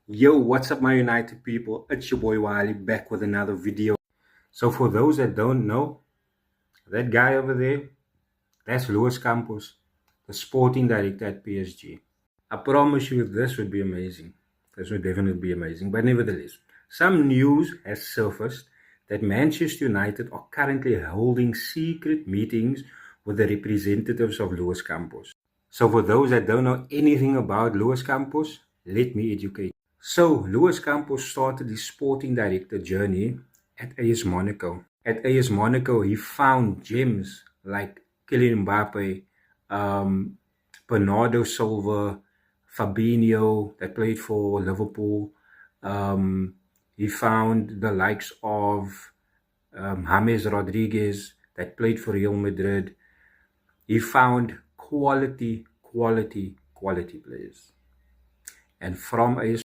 Yo, what's up, my United people? It's your boy Wiley back with another video. So, for those that don't know, that guy over there, that's Luis Campos, the sporting director at PSG. I promise you, this would be amazing. This would definitely be amazing. But nevertheless, some news has surfaced that Manchester United are currently holding secret meetings with the representatives of Luis Campos. So, for those that don't know anything about Luis Campos, let me educate. So, Luis Campos started his sporting director journey at AS Monaco. At AS Monaco, he found gems like Kylian Mbappe, um, Bernardo Silva, Fabinho that played for Liverpool. He found the likes of James Rodriguez that played for Real Madrid. He found quality players. And from AS